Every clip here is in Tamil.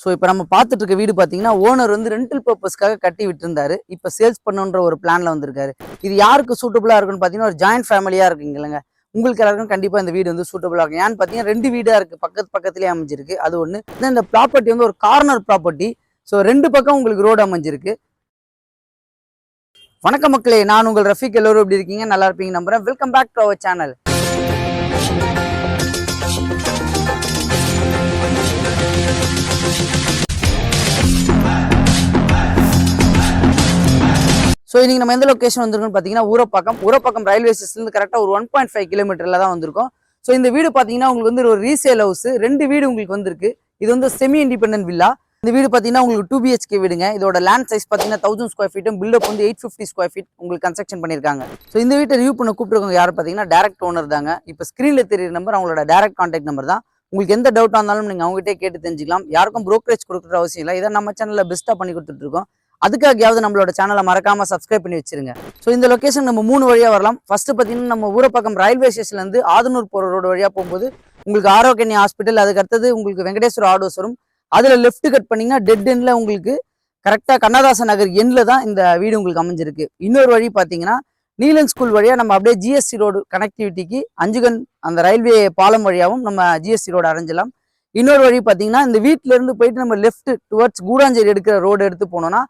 ஸோ இப்போ நம்ம பார்த்துட்டு இருக்க வீடு பார்த்தீங்கன்னா ஓனர் வந்து ரெண்டல் பர்பஸ்க்காக கட்டி விட்டுருந்தாரு. இப்போ சேல்ஸ் பண்ணுன்ற ஒரு பிளான்ல வந்திருக்காரு. இது யாருக்கு சூட்டபுளாக இருக்குன்னு பார்த்தீங்கன்னா ஒரு ஜாயிண்ட் ஃபேமிலியாக இருக்குங்க இல்லைங்க. உங்களுக்கு எல்லாருக்கும் கண்டிப்பாக இந்த வீடு வந்து சூட்டபுளாக இருக்கும். ஏன்னு பார்த்தீங்கன்னா 2 வீடாக இருக்குது, பக்கத்துலேயே அமைஞ்சிருக்கு. அது ஒன்று. இந்த ப்ராப்பர்ட்டி வந்து ஒரு கார்னர் ப்ராப்பர்ட்டி. ஸோ 2 பக்கம் உங்களுக்கு ரோடு அமைஞ்சிருக்கு. வணக்கம் மக்களே, நான் உங்கள் ரஃபீக். எல்லோரும் எப்படி இருக்கீங்க? நல்லா இருப்பீங்க நம்புறேன். Welcome back to our channel. So இன்னைக்கு நம்ம எந்த லொக்கேஷன் வந்திருக்கோம்னு பார்த்தீங்கன்னா ஊரப்பாக்கம் ரயில்வே ஸ்டேஷன்லேருந்து கரெக்டாக ஒரு 1.5 கிலோமீட்டரில் தான் வந்திருக்கோம். ஸோ இந்த வீடு பார்த்தீங்கன்னா உங்களுக்கு வந்து ஒரு ரீசேல் ஹவுஸ். 2 வீடு உங்களுக்கு வந்திருக்கு. இது வந்து செமி இண்டிபெண்டன்ட் வில்லா. இந்த வீடு பார்த்தீங்கன்னா உங்களுக்கு 2 BHK வீடுங்க. இதோட லேண்ட் சைஸ் பார்த்தீங்கன்னா 1000 ஸ்கொயர் ஃபீட்டும் பில்டப் வந்து 850 ஸ்கொயர் ஃபீட் உங்களுக்கு கன்ஸ்ட்ரக்ஷன் பண்ணியிருக்காங்க. ஸோ இந்த வீட்டை ரிவ்யூ பண்ண கூப்பிட்டுருக்கவங்க யார் பார்த்தீங்கன்னா டேரக்ட் ஓனர் தாங்க. இப்போ ஸ்க்ரீனில் தெரியுற நம்பர் அவங்களோட டேரக்ட் கான்டாக்ட் நம்பர் தான். உங்களுக்கு எந்த டவுட்டாக இருந்தாலும் நீங்கள் அவங்ககிட்டே கேட்டு தெரிஞ்சுக்கலாம். யாருக்கும் ப்ரோக்கரேஜ் கொடுக்குற அவசியம் இல்லை. இதை நம்ம சேனலில் பெஸ்ட்டாக பண்ணி கொடுத்துட்ருக்கோம். அதுக்காகயாவது நம்மளோட சேனலை மறக்காம சப்ஸ்கிரைப் பண்ணி வச்சிருங்க. ஸோ இந்த லொகேஷன் நம்ம 3 வழியா வரலாம். ஃபர்ஸ்ட் பார்த்தீங்கன்னா நம்ம ஊரப்பாக்கம் ரயில்வே ஸ்டேஷன்லேருந்து ஆதனூர் போகிற ரோடு வழியாக போகும்போது உங்களுக்கு ஆரோக்கிய ஹாஸ்பிட்டல், அதுக்கு அடுத்தது உங்களுக்கு வெங்கடேஸ்வர ஆட்டோஸ் வரும். அதில் லெஃப்ட் கட் பண்ணிங்கன்னா டெட் எண்டில் உங்களுக்கு கரெக்டாக கண்ணதாசன் நகர் எண்டில் தான் இந்த வீடு உங்களுக்கு அமைஞ்சிருக்கு. இன்னொரு வழி பார்த்தீங்கன்னா நீலன் ஸ்கூல் வழியாக நம்ம அப்படியே GST ரோடு கனெக்டிவிட்டிக்கு அஞ்சுகன் அந்த ரயில்வே பாலம் வழியாகவும் நம்ம GST ரோடு அடைஞ்சலாம். இன்னொரு வழி பார்த்தீங்கன்னா இந்த வீட்டிலேருந்து போயிட்டு நம்ம லெஃப்ட் டுவர்ட்ஸ் கூடாஞ்சேரி எடுக்கிற ரோடு எடுத்து போனோம்னா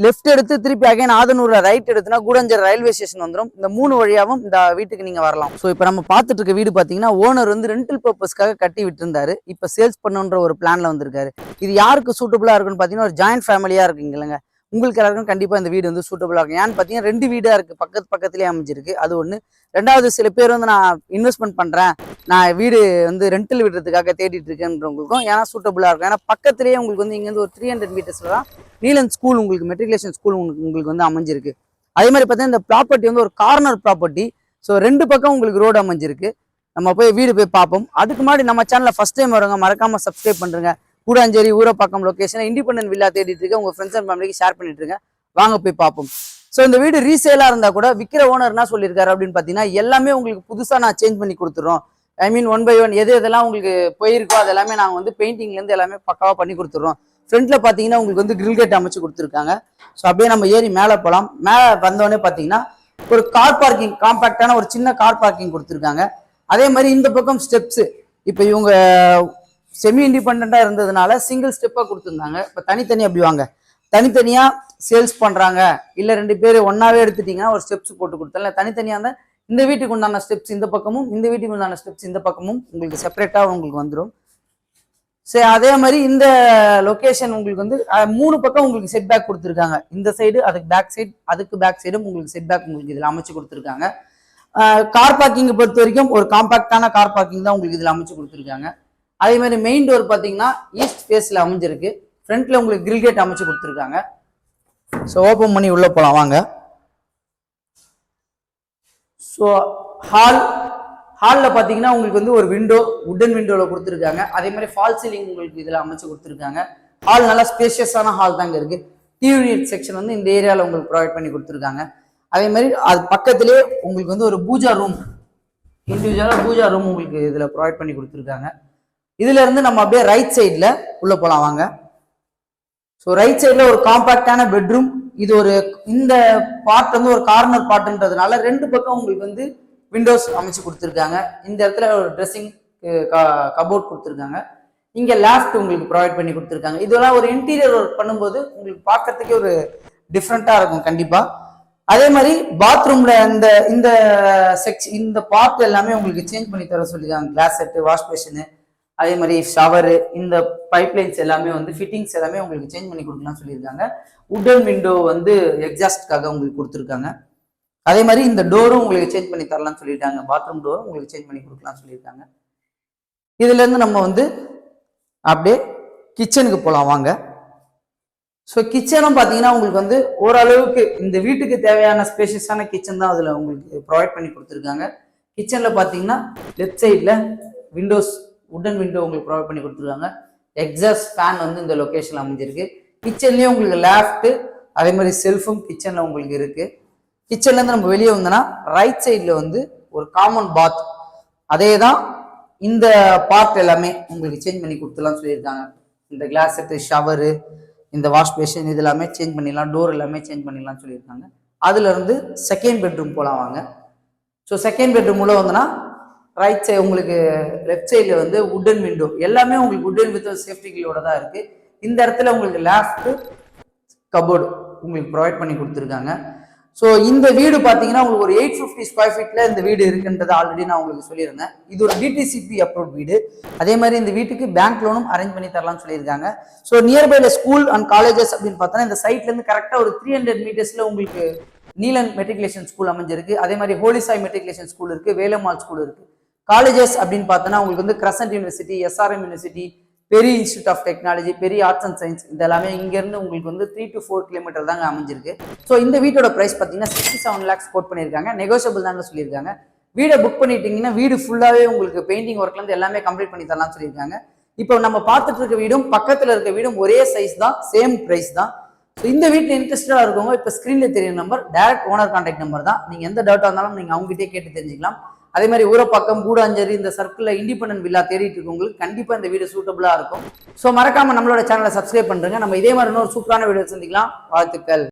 லெஃப்ட் எடுத்து திருப்பி அகைன் ஆதனூர்ல ரைட் எடுத்துனா கூடஞ்சேரி ரயில்வே ஸ்டேஷன் வந்துடும். இந்த 3 வழியாவும் இந்த வீட்டுக்கு நீங்க வரலாம். ஸோ இப்போ நம்ம பார்த்துட்டு இருக்க வீடு பார்த்தீங்கன்னா ஓனர் வந்து ரெண்டல் பர்பஸ்க்காக கட்டி விட்டுருந்தாரு. இப்போ சேல்ஸ் பண்ணுன்ற ஒரு பிளான்ல வந்திருக்காரு. இது யாருக்கு சூட்டபுளா இருக்குன்னு பார்த்தீங்கன்னா ஒரு ஜாயிண்ட் ஃபேமிலியா இருக்குங்க இல்லைங்க. உங்களுக்கு எல்லாருக்கும் கண்டிப்பாக இந்த வீடு வந்து சூட்டபுளாக இருக்கும். ஏன்னு பார்த்தீங்கன்னா 2 வீடாக இருக்குது, பக்கத்துலேயே அமைஞ்சிருக்கு. அது ஒன்று. ரெண்டாவது, சில பேர் வந்து நான் இன்வெஸ்ட்மெண்ட் பண்ணுறேன், நான் வீடு வந்து ரெண்டல் விடுறதுக்காக தேடிட்டு இருக்கேன்றவங்களுக்கும் ஏன்னா சூட்டபுளாக இருக்கும். ஏன்னா பக்கத்துலேயே உங்களுக்கு வந்து இங்கேருந்து ஒரு 300 மீட்டர்ஸில் தான் நீலன் ஸ்கூல் உங்களுக்கு மெட்ரிகுலேஷன் ஸ்கூல் உங்களுக்கு வந்து அமைஞ்சிருக்கு. அதே மாதிரி பார்த்தீங்கன்னா இந்த ப்ராப்பர்ட்டி வந்து ஒரு கார்னர் ப்ராப்பர்ட்டி. ஸோ 2 பக்கம் உங்களுக்கு ரோடு அமைஞ்சிருக்கு. நம்ம வீடு போய் பார்ப்போம். அதுக்கு முன்னாடி நம்ம சேனலில் ஃபஸ்ட் டைம் வரவங்க மறக்காமல் சப்ஸ்கிரைப் பண்ணுறேங்க. Koodancheri Urapakkam location independent villa தேடிட்டு இருக்க உங்க ஃப்ரெண்ட்ஸ் அண்ட் ஃபேமிலிக்கு ஷேர் பண்ணிட்டு இருங்க. வாங்க போய் பார்ப்போம். ஸோ இந்த வீடு ரீசேலா இருந்தா கூட விற்கிற ஓனர் என்ன சொல்லியிருக்காரு அப்படின்னு பார்த்தீங்கன்னா எல்லாமே உங்களுக்கு புதுசாக நான் சேஞ்ச் பண்ணி கொடுத்துறோம். ஐ மீன் 1 by 1 எதெல்லாம் உங்களுக்கு போயிருக்கோ அது எல்லாமே நாங்கள் வந்து பெயிண்டிங்லேருந்து எல்லாமே பக்காவாக பண்ணி கொடுத்துட்றோம். ஃப்ரண்ட்ல பார்த்தீங்கன்னா உங்களுக்கு வந்து கிரில் கேட் அமைச்சு கொடுத்துருக்காங்க. ஸோ அப்படியே நம்ம ஏறி மேலே போகலாம். மேலே வந்தோடனே பார்த்தீங்கன்னா ஒரு கார் பார்க்கிங், காம்பாக்டான ஒரு சின்ன கார் பார்க்கிங் கொடுத்துருக்காங்க. அதே மாதிரி இந்த பக்கம் ஸ்டெப்ஸ். இப்போ இவங்க செமி இண்டிபெண்டா இருந்ததுனால சிங்கிள் ஸ்டெப்பா கொடுத்துருந்தாங்க. இப்போ தனித்தனி அப்படி வாங்க, தனித்தனியா சேல்ஸ் பண்றாங்க இல்ல 2 பேர் ஒன்னாவே எடுத்துட்டீங்கன்னா ஒரு ஸ்டெப்ஸ் போட்டு கொடுத்தல. தனித்தனியா இருந்தா இந்த வீட்டுக்கு உண்டான ஸ்டெப்ஸ் இந்த பக்கமும், இந்த வீட்டுக்கு உண்டான ஸ்டெப்ஸ் இந்த பக்கமும் உங்களுக்கு செப்பரேட்டா உங்களுக்கு வந்துடும். சரி, அதே மாதிரி இந்த லொகேஷன் உங்களுக்கு வந்து 3 பக்கம் உங்களுக்கு செட் பேக் கொடுத்துருக்காங்க. இந்த சைடு, அதுக்கு பேக் சைடு, அதுக்கு பேக் சைடும் உங்களுக்கு செட் பேக் உங்களுக்கு இதுல அமைச்சு கொடுத்துருக்காங்க. கார் பார்க்கிங் பொறுத்த வரைக்கும் ஒரு காம்பாக்டான கார் பார்க்கிங் தான் உங்களுக்கு இதுல அமைச்சு கொடுத்துருக்காங்க. அதே மாதிரி மெயின் டோர் பார்த்தீங்கன்னா ஈஸ்ட் ஃபேஸில் அமைஞ்சிருக்கு. ஃப்ரண்ட்ல உங்களுக்கு கிரில் கேட் அமைச்சு கொடுத்துருக்காங்க. ஸோ ஓப்பன் பண்ணி உள்ள போகலாம் வாங்க. ஸோ ஹாலில் பார்த்தீங்கன்னா உங்களுக்கு வந்து ஒரு விண்டோ, உட்டன் விண்டோவில் கொடுத்துருக்காங்க. அதே மாதிரி ஃபால் சீலிங் உங்களுக்கு இதில் அமைச்சு கொடுத்துருக்காங்க. ஹால் நல்லா ஸ்பேஷியஸான ஹால் தாங்க இருக்கு. டிவி யூனிட் செக்ஷன் வந்து இந்த ஏரியாவில் உங்களுக்கு ப்ரொவைட் பண்ணி கொடுத்துருக்காங்க. அதே மாதிரி அது பக்கத்திலே உங்களுக்கு வந்து ஒரு பூஜா ரூம், இண்டிவிஜுவலாக பூஜா ரூம் உங்களுக்கு இதில் ப்ரொவைட் பண்ணி கொடுத்துருக்காங்க. இதுல இருந்து நம்ம அப்படியே ரைட் சைட்ல உள்ள போலாம் வாங்க. ஸோ ரைட் சைட்ல ஒரு காம்பாக்டான பெட்ரூம். இது ஒரு இந்த பார்ட் வந்து ஒரு கார்னர் பார்ட்ன்றதுனால 2 பக்கம் உங்களுக்கு வந்து விண்டோஸ் அமைச்சு கொடுத்துருக்காங்க. இந்த இடத்துல ஒரு ட்ரெஸ்ஸிங் கபோர்ட் கொடுத்துருக்காங்க. இங்க லேஃப்ட் உங்களுக்கு ப்ரொவைட் பண்ணி கொடுத்துருக்காங்க. இதெல்லாம் ஒரு இன்டீரியர் ஒர்க் பண்ணும்போது உங்களுக்கு பார்க்கறதுக்கே ஒரு டிஃப்ரெண்டா இருக்கும் கண்டிப்பா. அதே மாதிரி பாத்ரூம்ல இந்த இந்த பார்ட் எல்லாமே உங்களுக்கு சேஞ்ச் பண்ணி தர சொல்லியிருக்காங்க. கிளாஸ் செட்டு, வாஷ் பேஷனு, அதே மாதிரி ஷவரு, இந்த பைப்லைன்ஸ் எல்லாமே வந்து ஃபிட்டிங்ஸ் எல்லாமே உங்களுக்கு சேஞ்ச் பண்ணி கொடுக்கலாம் சொல்லியிருக்காங்க. உட்டன் விண்டோ வந்து எக்ஸாஸ்ட்காக உங்களுக்கு கொடுத்துருக்காங்க. அதே மாதிரி இந்த டோரும் உங்களுக்கு சேஞ்ச் பண்ணி தரலாம்னு சொல்லியிருக்காங்க. பாத்ரூம் டோரும் உங்களுக்கு சேஞ்ச் பண்ணி கொடுக்கலாம் சொல்லியிருக்காங்க. இதுல இருந்து நம்ம வந்து அப்படியே கிச்சனுக்கு போகலாம் வாங்க. ஸோ கிச்சனும் பார்த்தீங்கன்னா உங்களுக்கு வந்து ஓரளவுக்கு இந்த வீட்டுக்கு தேவையான ஸ்பேஷியஸான கிச்சன் தான் அதில் உங்களுக்கு ப்ரொவைட் பண்ணி கொடுத்துருக்காங்க. கிச்சனில் பார்த்தீங்கன்னா லெஃப்ட் சைடில் விண்டோஸ், உட்டன் விண்டோ உங்களுக்கு ப்ரொவைட் பண்ணி கொடுத்துருக்காங்க. எக்ஸாஸ்ட் ஃபேன் வந்து இந்த லொகேஷன்ல அமைஞ்சிருக்கு. கிச்சன்லயும் உங்களுக்கு லேஃப்ட், அதே மாதிரி செல்ஃபும் கிச்சன்ல உங்களுக்கு இருக்கு. கிச்சன்ல இருந்து நம்ம வெளியே வந்தோம்னா ரைட் சைட்ல வந்து ஒரு காமன் பாத், அதே தான் இந்த பார்ட் எல்லாமே உங்களுக்கு சேஞ்ச் பண்ணி கொடுத்துலாம் சொல்லியிருக்காங்க. இந்த கிளாஸ் செட்டு, ஷவரு, இந்த வாஷ் பேஷன் இது எல்லாமே சேஞ்ச் பண்ணிடலாம், டோர் எல்லாமே சேஞ்ச் பண்ணிடலாம்னு சொல்லியிருக்காங்க. அதுல இருந்து செகண்ட் பெட்ரூம் போலாம் வாங்க. ஸோ செகண்ட் பெட்ரூம் உள்ள வந்தோன்னா ரைட் சைடு உங்களுக்கு லெஃப்ட் சைடில் வந்து வுட்டன் விண்டோ, எல்லாமே உங்களுக்கு வுட்டன் வித் சேஃப்டி கில்லோட தான் இருக்கு. இந்த இடத்துல உங்களுக்கு லேஃப்ட் கபோர்டு உங்களுக்கு ப்ரொவைட் பண்ணி கொடுத்துருக்காங்க. ஸோ இந்த வீடு பார்த்தீங்கன்னா உங்களுக்கு ஒரு 850 ஸ்கொயர் ஃபீட்ல இந்த வீடு இருக்குன்றது ஆல்ரெடி நான் உங்களுக்கு சொல்லியிருந்தேன். இது ஒரு டிடிசிபி அப்ரூவ் வீடு. அதே மாதிரி இந்த வீட்டுக்கு பேங்க் லோனும் அரேஞ்ச் பண்ணி தரலாம்னு சொல்லியிருக்காங்க. ஸோ நியர்பைல ஸ்கூல் அண்ட் காலேஜஸ் அப்படின்னு பார்த்தோன்னா இந்த சைட்ல இருந்து கரெக்டாக ஒரு 300 மீட்டர்ஸ்ல உங்களுக்கு நீலன் மெட்ரிகுலேஷன் ஸ்கூல் அமைஞ்சிருக்கு. அதே மாதிரி ஹோலிசாய் மெட்ரிகுலேஷன் ஸ்கூல் இருக்கு, வேலம்மாள் ஸ்கூல் இருக்கு. காலேஜஸ் அப்படின்னு பார்த்தோன்னா உங்களுக்கு வந்து கிரசன்ட் யூனிவர்சிட்டி, SRM யூனிவர்சிட்டி, பெரிய இன்ஸ்டியூட் ஆஃப் டெக்னாலஜி, பெரிய ஆர்ட்ஸ் அண்ட் சயின்ஸ், இது எல்லாமே இங்கேருந்து உங்களுக்கு வந்து 3 to 4 கிலோமீட்டர் தாங்க அமைஞ்சிருக்கு. ஸோ இந்த வீட்டோட ப்ரைஸ் பார்த்தீங்கன்னா 67 lakhs கோட் பண்ணியிருக்காங்க. நெகோசியபிள் தாங்க சொல்லியிருக்காங்க. வீடை புக் பண்ணிட்டீங்கன்னா வீடு ஃபுல்லாகவே உங்களுக்கு பெயிண்டிங் ஒர்க்லேருந்து எல்லாமே கம்ப்ளீட் பண்ணி தரலாம்னு சொல்லியிருக்காங்க. இப்போ நம்ம பார்த்துட்டு இருக்க வீடும் பக்கத்தில் இருக்க வீடும் ஒரே சைஸ் தான், சேம் ப்ரைஸ் தான். ஸோ இந்த வீட்டில் இன்ட்ரெஸ்டடாக இருக்கவங்க இப்போ ஸ்க்ரீனில் தெரியுற number direct owner contact number தான். நீங்கள் எந்த டவுட்டாக இருந்தாலும் நீங்கள் அவங்ககிட்டே கேட்டு தெரிஞ்சுக்கலாம். அதே மாதிரி ஊரப்பாக்கம், கூடாஞ்சேரி இந்த சர்க்கிளில் இண்டிபெண்டன்ட் வில்லா தேடிட்டு இருக்கவங்களுக்கு கண்டிப்பாக இந்த வீடு சூட்டபுளாக இருக்கும். ஸோ மறக்காம நம்மளோட சேனலை சப்ஸ்கிரைப் பண்ணுறேங்க. நம்ம இதே மாதிரி இன்னொரு சூப்பரான வீடியோ சந்திக்கலாம். வாழ்த்துக்கள்.